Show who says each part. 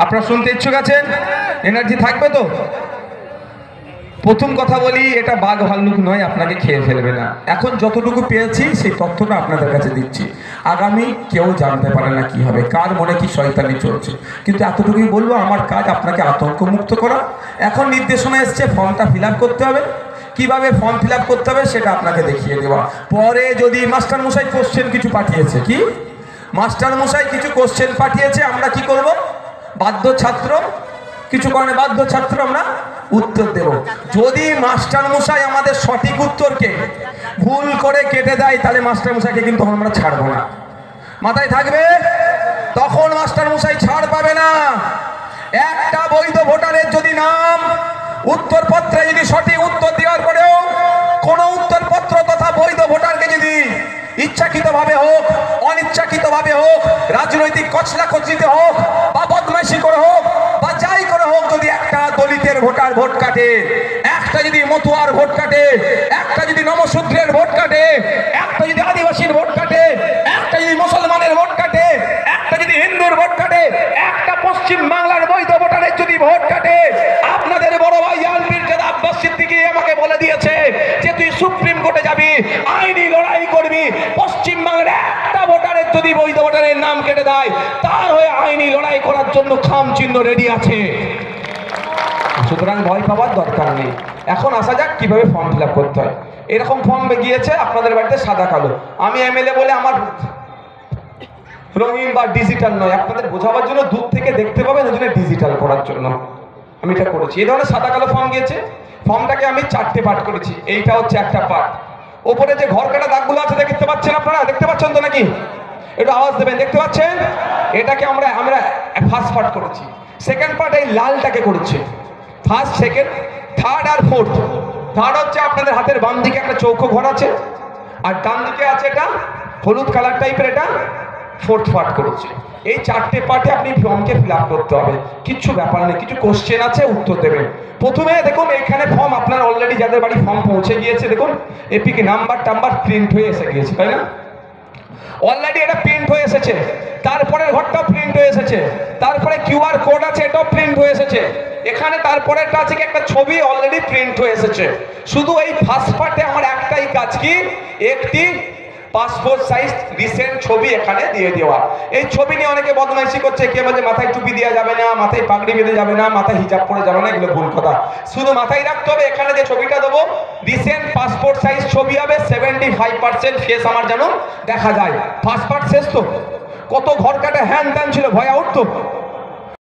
Speaker 1: আপনারা শুনতে ইচ্ছুক আছেন? এনার্জি থাকবে তো? প্রথম কথা বলি, এটা বাঘ ভাল্লুক নয়, আপনাকে খেয়ে ফেলবে না। এখন যতটুকু পেয়েছি সেই তথ্যটা আপনাদের কাছে দিচ্ছি। আগামী কেউ জানতে পারে না কি হবে, কার মনে কি শয়তানি চলছে, কিন্তু এতটুকুই বলবো, আমার কাজ আপনাকে আতঙ্ক মুক্ত করা। এখন নির্দেশনা এসছে, ফর্মটা ফিল আপ করতে হবে। কিভাবে ফর্ম ফিল আপ করতে হবে সেটা আপনাকে দেখিয়ে দেওয়া। পরে যদি মাস্টার মশাই কোশ্চেন কিছু পাঠিয়েছে, কি মাস্টার মশাই কিছু কোশ্চেন পাঠিয়েছে, আমরা কি করব? বাধ্য ছাত্র, কিছু কারণে বাধ্য ছাত্র আমরা উত্তর দেব। যদি মাস্টার মশাই আমাদের সঠিক উত্তরকে ভুল করে কেটে দেয়, তাহলে মাস্টার মশাইকে কিন্তু আমরা ছাড়বো না। মাথায় থাকবে, তখন মাস্টার মশাই ছাড় পাবে না। একটা বৈধ ভোটারের যদি নাম উত্তরপত্রে যদি সঠিক উত্তর দেওয়ার পরেও কোন উত্তরপত্র তথা বৈধ ভোটারকে যদি ইচ্ছাকৃতভাবে হোক অনিচ্ছাকৃতভাবে হোক, রাজনৈতিক কচলাকচলিতে হোক বা বদমাইশি করে হোক বা যাই করে হোক, যদি একটা দলিতের ভোটার ভোট কাটে, একটা যদি মতুয়ার ভোট কাটে, একটা যদি নমশূদ্রের ভোট কাটে, একটা যদি আদিবাসীর ভোট কাটে, একটা যদি মুসলমানের ভোট কাটে, একটা যদি হিন্দুর ভোট কাটে, একটা পশ্চিম বাংলার বৈধ ভোটারের যদি ভোট কাটে, আপনাদের বড় ভাই আলমীরজাদা আব্বাস সিদ্দিকী আমাকে বলে দিয়েছে যে তুই সুপ্রিম কোর্টে যাবি, আইনি লড়াই করবি। পশ্চিম বাংলার একটা ভোটারের যদি বৈধ ভোটারের নাম কেটে দেয়, তার হয়ে আইনি লড়াই করার জন্য খাম চিহ্ন রেডি আছে। সুতরাং ভয় পাওয়ার দরকার নেই। এখন আসা যাক কিভাবে ফর্ম ফিল আপ করতে হয়। এরকম ফর্ম গিয়েছে আপনাদের বাড়িতে সাদা কালো। আমি এমএলএ বলে আমার রঙিন বা ডিজিটাল নয়, আপনাদের বোঝাবার জন্য দূর থেকে দেখতে পাবেন, ওই জন্য ডিজিটাল করার জন্য আমি এটা করেছি। এই ধরনের সাদা কালো ফর্ম গিয়েছে। ফর্মটাকে আমি 4টে পার্ট করেছি। এইটা হচ্ছে একটা পার্ট। ওপরে যে ঘর কাটা দাগগুলো আছে দেখতে পাচ্ছেন আপনারা? দেখতে পাচ্ছেন তো নাকি? একটু আওয়াজ দেবেন, দেখতে পাচ্ছেন? এটাকে আমরা ফার্স্ট পার্ট করেছি। সেকেন্ড পার্ট এই লালটাকে করেছি। ফার্স্ট, সেকেন্ড, থার্ড আর ফোর্থ। থার্ড হচ্ছে আপনাদের হাতের বাম দিকে একটা চৌকো ঘর আছে, আর ডান দিকে আছে এটা হলুদ কালার টাইপের, এটা ফোর্থ পার্ট করেছি। এই 4টে পার্টে আপনি ফর্মকে ফিল আপ করতে হবে। কিচ্ছু ব্যাপার নেই, কিছু কোশ্চেন আছে, উত্তর দেবেন। প্রথমে দেখুন এখানে ফর্ম আপনারা অলরেডি যাদের বাড়ি ফর্ম পৌঁছে গিয়েছে, দেখুন এপিকে নাম্বার টাম্বার প্রিন্ট হয়ে এসে গিয়েছে, তাই না? অলরেডি এটা প্রিন্ট হয়ে এসেছে। তারপরে ঘরটাও প্রিন্ট হয়ে এসেছে। তারপরে কিউআর কোড আছে, এটাও প্রিন্ট হয়ে এসেছে। এখানে তারপরে একটা আছে কি, একটা ছবি অলরেডি প্রিন্ট হয়ে এসেছে। শুধু এই ফার্স্ট পার্টে আমার একটাই কাজ, কি একটি পাসপোর্ট সাইজ রিসেন্ট ছবি এখানে দিয়ে দেওয়া। এই ছবি নিয়ে অনেকে বদমাইশি করছে, কে বলে মাথায় টুপি দেওয়া যাবে না, মাথায় পাগড়ি বেঁধে যাবে না, মাথায় হিজাব পরে যাবে না, এগুলো ভুল কথা। শুধু মাথায় রাখতে হবে, এখানে যে ছবিটা দেবো রিসেন্ট পাসপোর্ট সাইজ ছবি হবে। 75% ফেস আমার যেন দেখা যায়। ফার্স্ট পার্ট শেষ তো। কত ঘর কাটা হ্যান ত্যান ছিল, ভয় আউট তো।